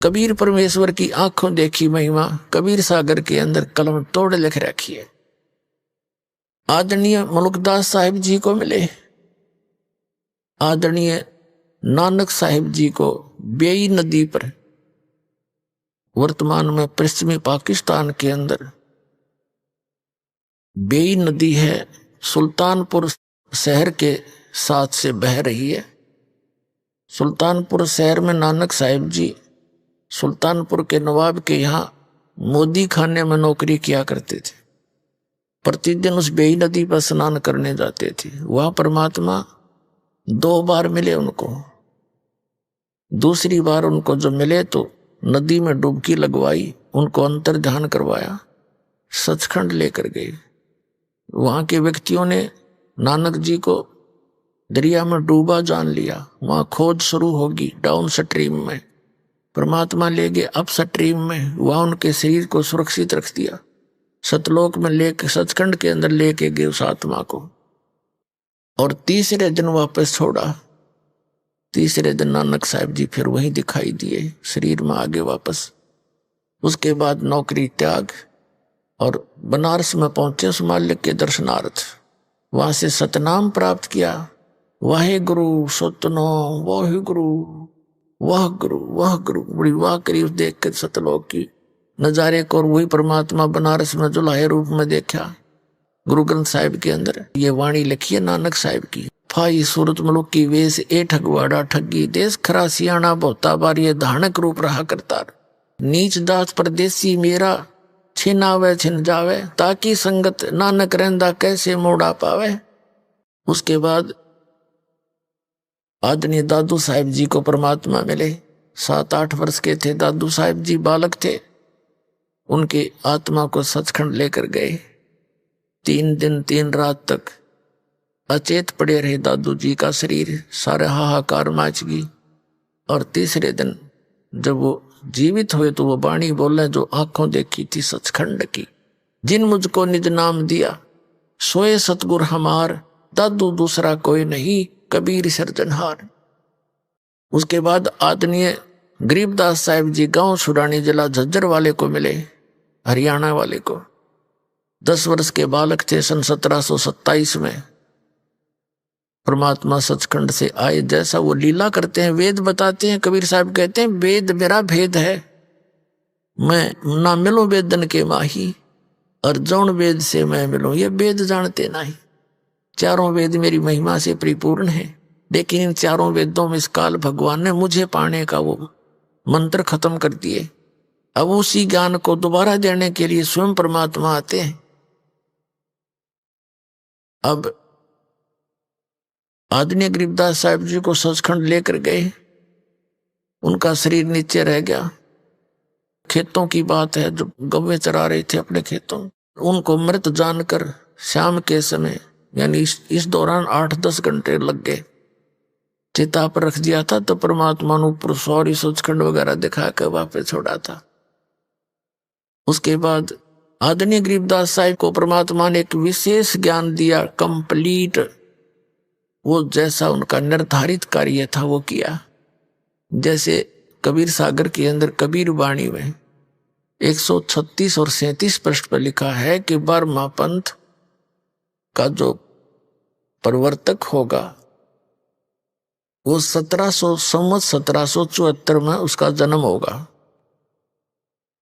कबीर परमेश्वर की आंखों देखी महिमा, कबीर सागर के अंदर कलम तोड़ लिख रखी है। आदरणीय मलुकदास साहिब जी को मिले, आदरणीय नानक साहिब जी को बेई नदी पर, वर्तमान में पश्चिमी पाकिस्तान के अंदर बेई नदी है, सुल्तानपुर शहर के साथ से बह रही है। सुल्तानपुर शहर में नानक साहिब जी सुल्तानपुर के नवाब के यहाँ मोदी खाने में नौकरी किया करते थे। प्रतिदिन उस बेई नदी पर स्नान करने जाते थे। वह परमात्मा 2 बार मिले उनको। दूसरी बार उनको जो मिले तो नदी में डुबकी लगवाई, उनको अंतर ध्यान करवाया, सचखंड लेकर गए। वहां के व्यक्तियों ने नानक जी को दरिया में डूबा जान लिया। वहां खोज शुरू होगी डाउन स्ट्रीम में, परमात्मा ले गए अप स्ट्रीम में। वहां उनके शरीर को सुरक्षित रख दिया, सतलोक में लेके सचखंड के अंदर लेके गए उस आत्मा को, और तीसरे दिन वापस छोड़ा। तीसरे दिन नानक साहिब जी फिर वहीं दिखाई दिए, शरीर में आगे वापस। उसके बाद नौकरी त्याग और बनारस में पहुंचे उस मालिक के दर्शनार्थ। वहां से सतनाम प्राप्त किया, वाहे गुरु सतनो वाहे गुरु, वाह गुरु वाह गुरु। बड़ी वाह करी उस देख के सतलोक की नजारे को, और वही परमात्मा बनारस में जुलाहे रूप में देखा। गुरु ग्रंथ साहिब के अंदर ये वाणी लिखी है नानक साहिब की, फाई सूरत मुलुक की वेश ए ठगवाड़ा ठगी, देश खरा सियाणा बहुता बार ये धानक रूप रहा करता, नीच दास परदेसी मेरा छिनावे छिन जावे, ताकि संगत नानक रहंदा कैसे मोड़ा पावे। उसके बाद आदरणीय दादू साहिब जी को परमात्मा मिले। 7-8 वर्ष के थे दादू साहिब जी, बालक थे। उनके आत्मा को सचखंड लेकर गए। 3 दिन 3 रात तक अचेत पड़े रहे दादू जी का शरीर, सारे हाहाकार मच गई। और तीसरे दिन जब वो जीवित हुए तो वो वाणी बोले जो आंखों देखी थी सचखंड की, जिन मुझको निज नाम दिया सोए सतगुर हमार, दादू दूसरा कोई नहीं कबीर सिरजनहार। उसके बाद आदरणीय गरीबदास साहिब जी गांव सुडानी जिला झज्जर वाले को मिले, हरियाणा वाले को। 10 वर्ष के बालक थे सन 1727 में। परमात्मा सचखंड से आए, जैसा वो लीला करते हैं, वेद बताते हैं। कबीर साहब कहते हैं वेद मेरा भेद है, मैं ना मिलूं वेदन के माही, और जौन वेद से मैं मिलूं ये वेद जानते नहीं। चारों वेद मेरी महिमा से परिपूर्ण है, लेकिन इन चारों वेदों में इस काल भगवान ने मुझे पाने का वो मंत्र खत्म कर दिए। अब उसी ज्ञान को दोबारा देने के लिए स्वयं परमात्मा आते हैं। अब आदरणीय गरीबदास साहिब जी को सचखंड लेकर गए, उनका शरीर नीचे रह गया। खेतों की बात है, जो गव्वे चरा रहे थे अपने खेतों में, उनको मृत जानकर शाम के समय यानी इस दौरान 8-10 घंटे लग गए। चिता पर रख दिया था तो परमात्मा ने ऊपर सौरी सचखंड वगैरह दिखा कर वापस छोड़ा था। उसके बाद आदरणीय गरीबदास साहिब को परमात्मा ने एक विशेष ज्ञान दिया, कंप्लीट। वो जैसा उनका निर्धारित कार्य था वो किया। जैसे कबीर सागर के अंदर कबीर वाणी में 136 और 37 पृष्ठ पर लिखा है कि 12वां पंथ का जो प्रवर्तक होगा वो 1774 में उसका जन्म होगा,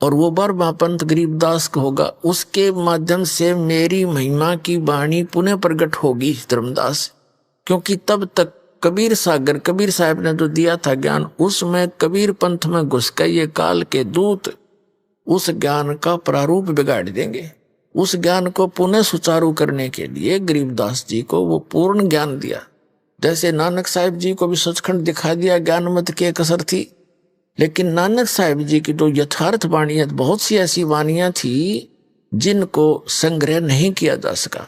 और वो 12वां पंथ गरीबदास का होगा। उसके माध्यम से मेरी महिमा की वाणी पुनः प्रकट होगी धर्मदास, क्योंकि तब तक कबीर सागर कबीर साहब ने जो दिया था ज्ञान, उसमें कबीर पंथ में घुस कर ये काल के दूत उस ज्ञान का प्रारूप बिगाड़ देंगे। उस ज्ञान को पुनः सुचारू करने के लिए गरीबदास जी को वो पूर्ण ज्ञान दिया। जैसे नानक साहिब जी को भी सचखंड दिखा दिया, ज्ञान मत की कसर थी, लेकिन नानक साहिब जी की जो यथार्थ वाणियां, बहुत सी ऐसी वाणियां थी जिनको संग्रह नहीं किया जा सका,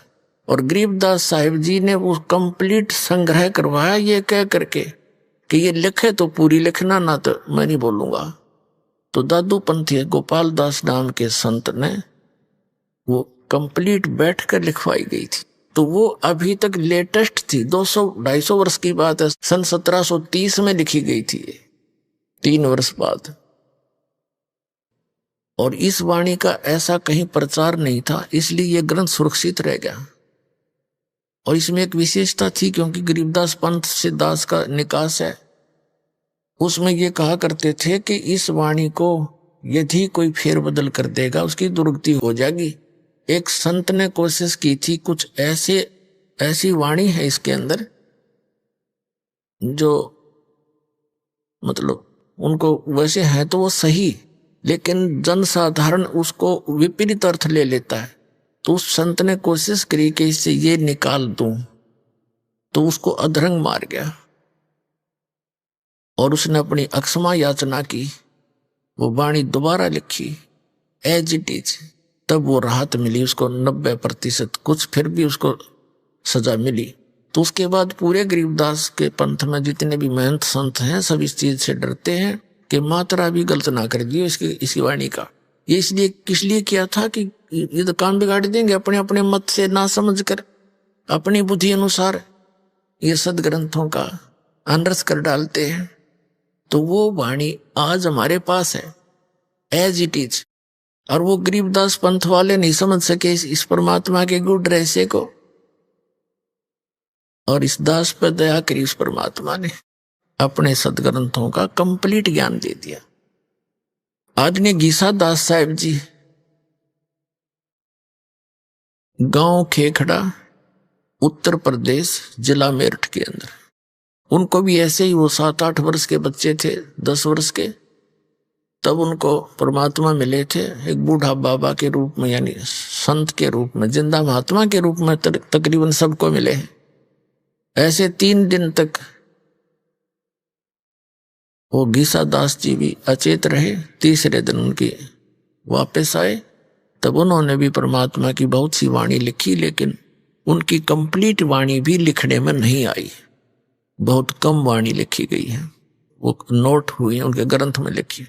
और गरीबदास साहिब जी ने वो कंप्लीट संग्रह करवाया ये कह करके कि ये लिखे तो पूरी लिखना, ना तो मैं नहीं बोलूंगा। तो दादू पंथी गोपाल दास नाम के संत ने वो कंप्लीट बैठ कर लिखवाई गई थी। तो वो अभी तक लेटेस्ट थी, 200-250 वर्ष की बात है। सन 1730 में लिखी गई थी, 3 वर्ष बाद। और इस वाणी का ऐसा कहीं प्रचार नहीं था, इसलिए यह ग्रंथ सुरक्षित रह गया। और इसमें एक विशेषता थी, क्योंकि गरीबदास पंथ से दास का निकास है, उसमें ये कहा करते थे कि इस वाणी को यदि कोई फेरबदल कर देगा उसकी दुर्गति हो जाएगी। एक संत ने कोशिश की थी, कुछ ऐसी वाणी है इसके अंदर जो मतलब उनको वैसे है तो वो सही, लेकिन जनसाधारण उसको विपरीत अर्थ ले लेता है। तो उस संत ने कोशिश करी कि इससे ये निकाल दूं, तो उसको अधरंग मार गया और उसने अपनी अक्षमा याचना की, वो वाणी दोबारा लिखी एज इट इज। तब वो राहत मिली उसको 90%, कुछ फिर भी उसको सजा मिली। तो उसके बाद पूरे गरीबदास के पंथ में जितने भी महंत संत हैं सब इस चीज से डरते हैं कि मात्रा भी गलत ना कर दियो इसकी वाणी का। ये इसलिए किस लिए किया था कि ये तो काम बिगाड़ देंगे, अपने अपने मत से ना समझ कर अपनी बुद्धि अनुसार ये सदग्रंथों का अनरस कर डालते हैं। तो वो वाणी आज हमारे पास है एज इट इज, और वो गरीबदास पंथ वाले नहीं समझ सके इस परमात्मा के गुण रहस्य को, और इस दास पर दया करी उस परमात्मा ने अपने सदग्रंथों का कंप्लीट ज्ञान दे दिया। आदरणीय गीसा दास साहिब जी, गांव खेखड़ा, उत्तर प्रदेश, जिला मेरठ के अंदर, उनको भी ऐसे ही वो 7-8 वर्ष के बच्चे थे, 10 वर्ष के, तब उनको परमात्मा मिले थे एक बूढ़ा बाबा के रूप में, यानी संत के रूप में, जिंदा महात्मा के रूप में तकरीबन सबको मिले हैं। ऐसे 3 दिन तक वो गीसा दास जी भी अचेत रहे। तीसरे दिन उनकी वापस आए, तब उन्होंने भी परमात्मा की बहुत सी वाणी लिखी, लेकिन उनकी कंप्लीट वाणी भी लिखने में नहीं आई, बहुत कम वाणी लिखी गई है, वो नोट हुई है उनके ग्रंथ में लिखी।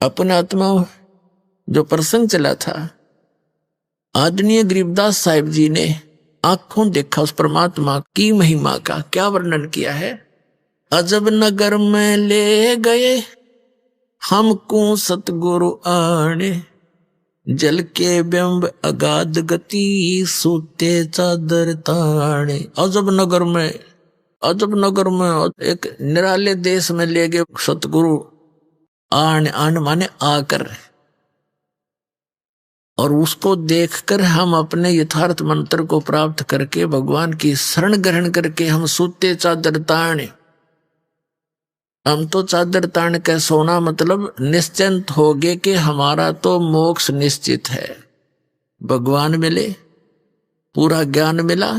अपने आत्मा जो प्रसंग चला था, आदरणीय गरीबदास साहिब जी ने आंखों देखा उस परमात्मा की महिमा का। क्या वर्णन किया है, अजब नगर में ले गए हमको सतगुरु आने, जल के बिंब अगाध गति सूते चादर ताने। अजब नगर में एक निराले देश में ले गए सतगुरु, आन माने आकर, और उसको देखकर हम अपने यथार्थ मंत्र को प्राप्त करके भगवान की शरण ग्रहण करके हम सूते चादर ताने। हम तो चादर तान के सोना, मतलब निश्चिंत हो गए कि हमारा तो मोक्ष निश्चित है, भगवान मिले, पूरा ज्ञान मिला,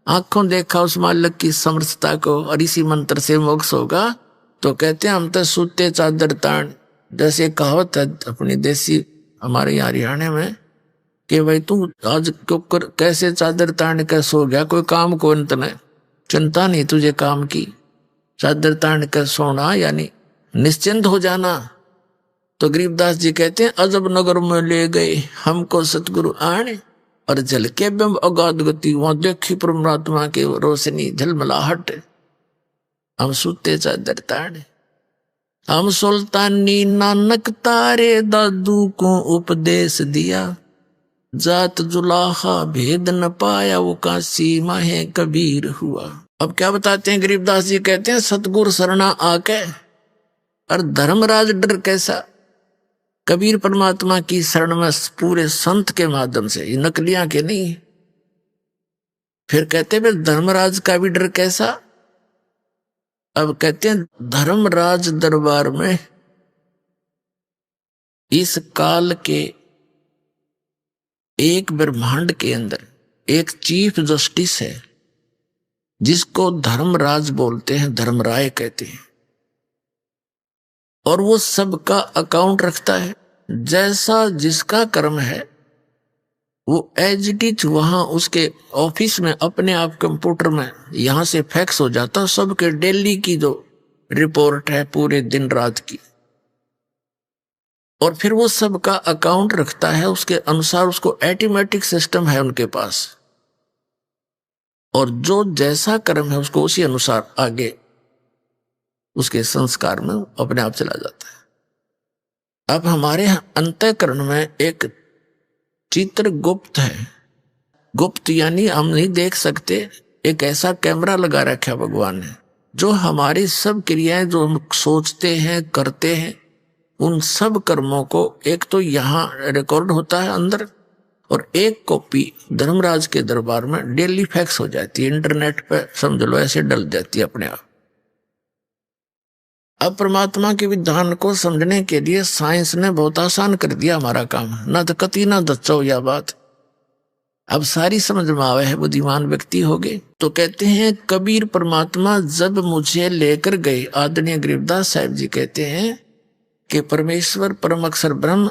आंखों देखा उस मालिक की समर्थता को, और इसी मंत्र से मोक्ष होगा। तो कहते हैं हम तो सूते चादर तान, जैसे कहावत है अपनी देसी हमारे यहाँ हरियाणा में कि भाई तू आज कैसे चादर तान के सो गया, कोई काम को अंत नहीं, चिंता नहीं तुझे काम की, चादर तान कर सोना यानी निश्चिंत हो जाना। तो गरीबदास जी कहते हैं अजब नगर में ले गए हमको सतगुरु आने, और जल के बिंब अगाध गति, वहां देखी परमात्मा की रोशनी झलमलाहट, हम सूते चादर ताने। हम सुल्तानी नानक तारे दादू को उपदेश दिया, जात जुलाहा भेद न पाया वो काशी माहे कबीर हुआ। अब क्या बताते हैं गरीबदास जी, कहते हैं सतगुरु शरणा आके, और धर्मराज डर कैसा, कबीर परमात्मा की शरण में पूरे संत के माध्यम से, ये नकलियां के नहीं। फिर कहते हैं धर्मराज का भी डर कैसा। अब कहते हैं धर्मराज दरबार में इस काल के एक ब्रह्मांड के अंदर एक चीफ जस्टिस है जिसको धर्मराज बोलते हैं, धर्मराय कहते हैं, और वो सबका अकाउंट रखता है। जैसा जिसका कर्म है वो एज इट इज वहां उसके ऑफिस में अपने आप कंप्यूटर में यहां से फैक्स हो जाता, सबके डेली की जो रिपोर्ट है पूरे दिन रात की, और फिर वो सबका अकाउंट रखता है, उसके अनुसार उसको ऑटोमेटिक सिस्टम है उनके पास, और जो जैसा कर्म है उसको उसी अनुसार आगे उसके संस्कार में अपने आप चला जाता है। अब हमारे अंतःकरण में एक चित्र गुप्त है। गुप्त यानी हम नहीं देख सकते। एक ऐसा कैमरा लगा रखा भगवान ने, जो हमारी सब क्रियाएं जो हम सोचते हैं करते हैं, उन सब कर्मों को एक तो यहाँ रिकॉर्ड होता है अंदर, और एक कॉपी धर्मराज के दरबार में डेली फैक्स हो जाती है, इंटरनेट पे समझ लो ऐसे डल जाती है अपने आप। अब परमात्मा के विधान को समझने के लिए साइंस ने बहुत आसान कर दिया हमारा काम। न तो कति न दच्चो यह बात अब सारी समझ में आवे है, बुद्धिमान व्यक्ति हो गए। तो कहते हैं कबीर परमात्मा जब मुझे लेकर गए, आदरणीय गरीबदास साहिब जी कहते हैं कि परमेश्वर परम अक्षर ब्रह्म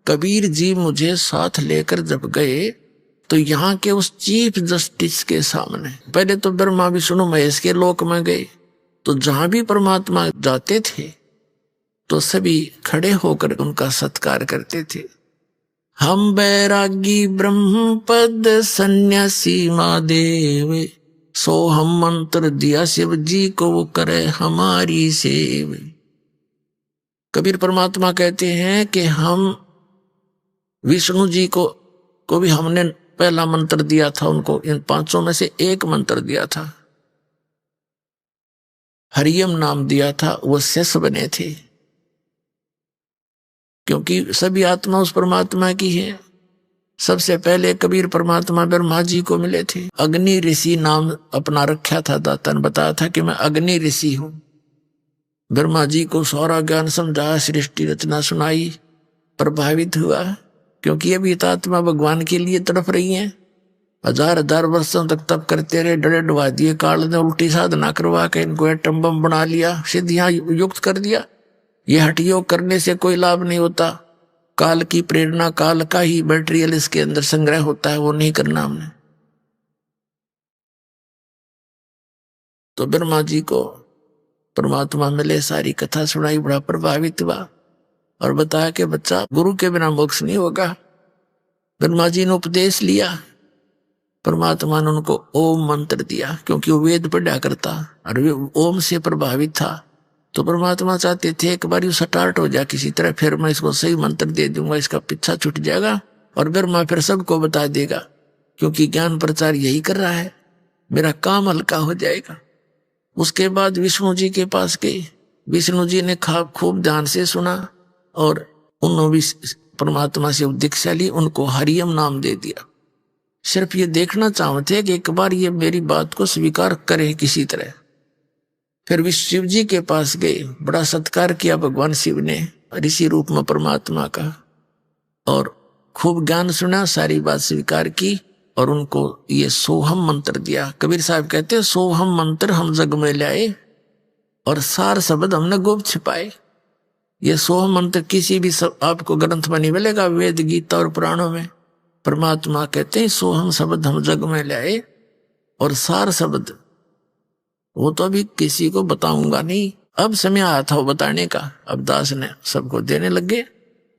कबीर जी मुझे साथ लेकर जब गए, तो यहाँ के उस चीफ जस्टिस के सामने, पहले तो ब्रह्मा विष्णु महेश के लोक में गए, तो जहां भी परमात्मा जाते थे तो सभी खड़े होकर उनका सत्कार करते थे। हम बैरागी ब्रह्म पद सन्यासी महादेव, सो हम मंत्र दिया शिव जी को, वो करे हमारी सेव। कबीर परमात्मा कहते हैं कि हम विष्णु जी को भी हमने पहला मंत्र दिया था, उनको इन पांचों में से एक मंत्र दिया था, हरियम नाम दिया था, वो शेष बने थे, क्योंकि सभी आत्मा उस परमात्मा की है। सबसे पहले कबीर परमात्मा ब्रह्मा जी को मिले थे। अग्नि ऋषि नाम अपना रखा था, दाता ने बताया था कि मैं अग्नि ऋषि हूं। ब्रह्मा जी को सारा ज्ञान समझाया, सृष्टि रचना सुनाई, प्रभावित हुआ, क्योंकि ये भी आत्मा भगवान के लिए तड़प रही है। हजार हजार वर्षों तक तप करते रहे, डरे डुबा दिए, काल ने उल्टी साधना करवा के इनको एटम बम बना लिया, सिद्धियां युक्त कर दिया। ये हठ योग करने से कोई लाभ नहीं होता। काल की प्रेरणा, काल का ही मटेरियल इसके अंदर संग्रह होता है, वो नहीं करना हमने। तो ब्रह्मा जी को परमात्मा मिले, सारी कथा सुनाई, बड़ा प्रभावित हुआ और बताया कि बच्चा, गुरु के बिना मोक्ष नहीं होगा। ब्रह्मा जी ने उपदेश लिया, परमात्मा ने उनको ओम मंत्र दिया, क्योंकि वो वेद पढ़ा करता और वे ओम से प्रभावित था। तो परमात्मा चाहते थे एक बार यू स्टार्ट हो जाए किसी तरह, फिर मैं इसको सही मंत्र दे दूंगा, इसका पीछा छूट जाएगा और ब्रह्मा फिर सबको बता देगा, क्योंकि ज्ञान प्रचार यही कर रहा है, मेरा काम हल्का हो जाएगा। उसके बाद विष्णु जी के पास गए, विष्णु जी ने खूब ध्यान से सुना और उन्होंने भी परमात्मा से दीक्षा ली, उनको हरियम नाम दे दिया। सिर्फ ये देखना चाहते कि एक बार ये मेरी बात को स्वीकार करे किसी तरह। फिर भी शिव जी के पास गए, बड़ा सत्कार किया भगवान शिव ने ऋषि रूप में परमात्मा का, और खूब ज्ञान सुना, सारी बात स्वीकार की और उनको ये सोहम मंत्र दिया। कबीर साहब कहते हैं सोहम मंत्र हम जग में लाए और सार शब्द हमने गुप्त छिपाए। ये सोहम मंत्र किसी भी आपको ग्रंथ में नहीं मिलेगा, वेद गीता और पुराणों में। परमात्मा कहते हैं सोहम शब्द हम जग में लाए और सार शब्द वो तो अभी किसी को बताऊंगा नहीं, अब समय आया था वो बताने का। अब दास ने सबको देने लगे,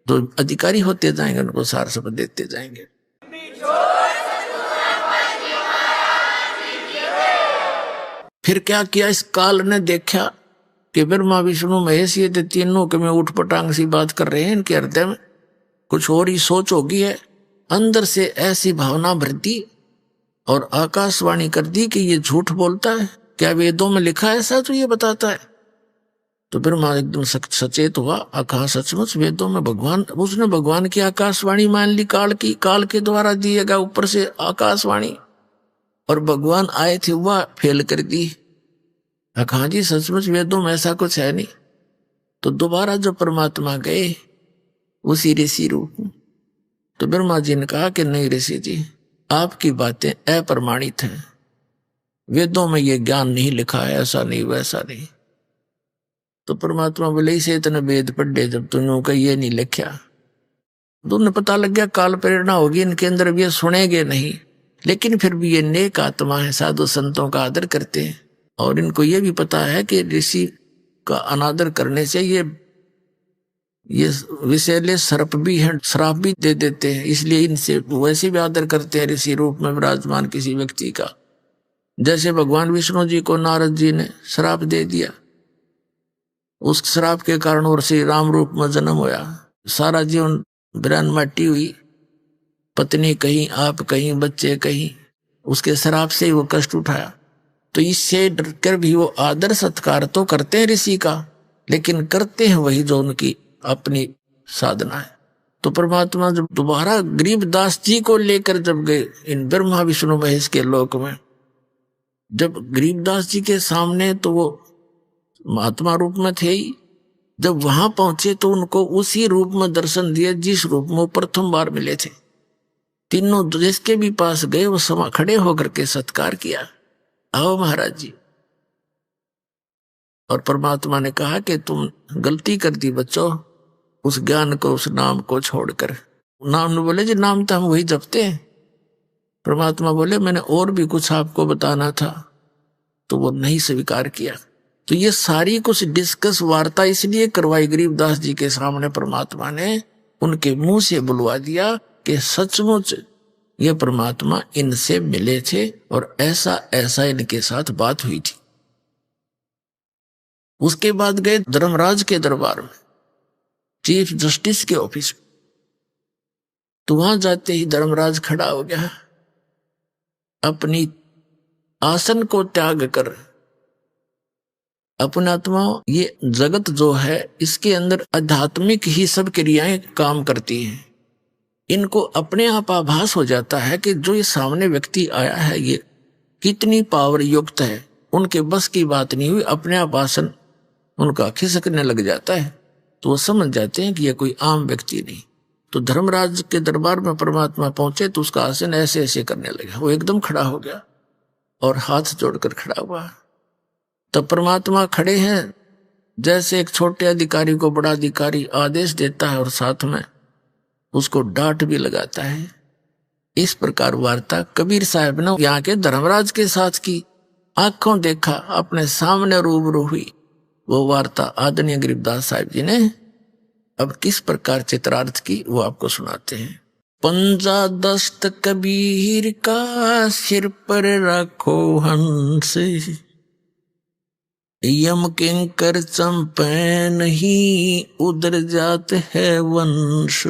तो अधिकारी होते जाएंगे, उनको सार शब्द देते जाएंगे। फिर क्या किया, इस काल ने देखा कि ब्रह्मा विष्णु महेश ये तीनों के में उठ पटांग सी बात कर रहे हैं, इनके हृदय में कुछ और ही सोच होगी है। अंदर से ऐसी भावना भर दी और आकाशवाणी कर दी कि ये झूठ बोलता है, क्या वेदों में लिखा है ऐसा तो ये बताता है। तो ब्रह्मा एकदम सचेत हुआ, कहा सचमुच वेदों में भगवान, उसने भगवान की आकाशवाणी मान ली, काल की, काल के द्वारा दिएगा ऊपर से आकाशवाणी, और भगवान आए थे वह फेल कर दी। कहा जी सचमुच वेदों में ऐसा कुछ है नहीं। तो दोबारा जब परमात्मा गए उसी ऋषि रूप में, तो ब्रह्मा जी ने कहा कि नहीं ऋषि जी, आपकी बातें अप्रमाणित हैं, वेदों में ये ज्ञान नहीं लिखा है, ऐसा नहीं वैसा नहीं। तो परमात्मा बोले इसे इतने वेद पढ़े, जब तुमने ये नहीं लिखा, तो उन्हें पता लग गया काल प्रेरणा होगी इनके अंदर, भी ये सुनेंगे नहीं, लेकिन फिर भी ये नेक आत्मा है, साधु संतों का आदर करते हैं, और इनको ये भी पता है कि ऋषि का अनादर करने से ये विषैले सर्प भी हैं, श्राप भी दे देते हैं, इसलिए इनसे वैसे भी आदर करते हैं ऋषि रूप में विराजमान किसी व्यक्ति का। जैसे भगवान विष्णु जी को नारद जी ने श्राप दे दिया, उस श्राप के कारण और श्री राम रूप में जन्म होया, सारा जीवन बिरान माटी हुई, पत्नी कहीं, आप कहीं, बच्चे कहीं, उसके शराब से ही वो कष्ट उठाया। तो इससे डरकर भी वो आदर सत्कार तो करते हैं ऋषि का, लेकिन करते हैं वही जो उनकी अपनी साधना है। तो परमात्मा जब दोबारा गरीबदास जी को लेकर जब गए इन ब्रह्मा विष्णु महेश के लोक में, जब गरीबदास जी के सामने तो वो महात्मा रूप में थे ही, जब वहां पहुंचे तो उनको उसी रूप में दर्शन दिए जिस रूप में वो प्रथम बार मिले थे। तीनों जिसके भी पास गए वो समा खड़े होकर के सत्कार किया, आओ महाराज जी। और परमात्मा ने कहा कि तुम गलती कर दी बच्चों, उस ज्ञान को, उस नाम को छोड़कर। नाम ने बोले जी नाम तो हम वही जपते हैं। परमात्मा बोले मैंने और भी कुछ आपको बताना था, तो वो नहीं स्वीकार किया। तो ये सारी कुछ डिस्कस वार्ता इसलिए करवाई गरीबदास जी के सामने, परमात्मा ने उनके मुंह से बुलवा दिया कि सचमुच ये परमात्मा इनसे मिले थे और ऐसा ऐसा इनके साथ बात हुई थी। उसके बाद गए धर्मराज के दरबार में, चीफ जस्टिस के ऑफिस में। तो वहां जाते ही धर्मराज खड़ा हो गया, अपनी आसन को त्याग कर। अपने आत्मा, ये जगत जो है इसके अंदर आध्यात्मिक ही सब क्रियाएं काम करती हैं। इनको अपने आप आभास हो जाता है कि जो ये सामने व्यक्ति आया है ये कितनी पावर युक्त है। उनके बस की बात नहीं हुई, अपने आप आसन उनका खिसकने लग जाता है। तो वो समझ जाते हैं कि ये कोई आम व्यक्ति नहीं। तो धर्मराज के दरबार में परमात्मा पहुंचे तो उसका आसन ऐसे ऐसे करने लगा। वो एकदम खड़ा हो गया और हाथ जोड़कर खड़ा हुआ। तब परमात्मा खड़े हैं, जैसे एक छोटे अधिकारी को बड़ा अधिकारी आदेश देता है और साथ में उसको डांट भी लगाता है। इस प्रकार वार्ता कबीर साहब ने यहाँ के धर्मराज के साथ की। आंखों देखा, अपने सामने रूबरू हुई वो वार्ता आदरणीय गरीबदास साहिब जी ने अब किस प्रकार चित्रार्थ की वो आपको सुनाते हैं। पंजा दस्त कबीर का सिर पर रखो हंस, यम किंकर चंपै नहीं उधर जात है वंश।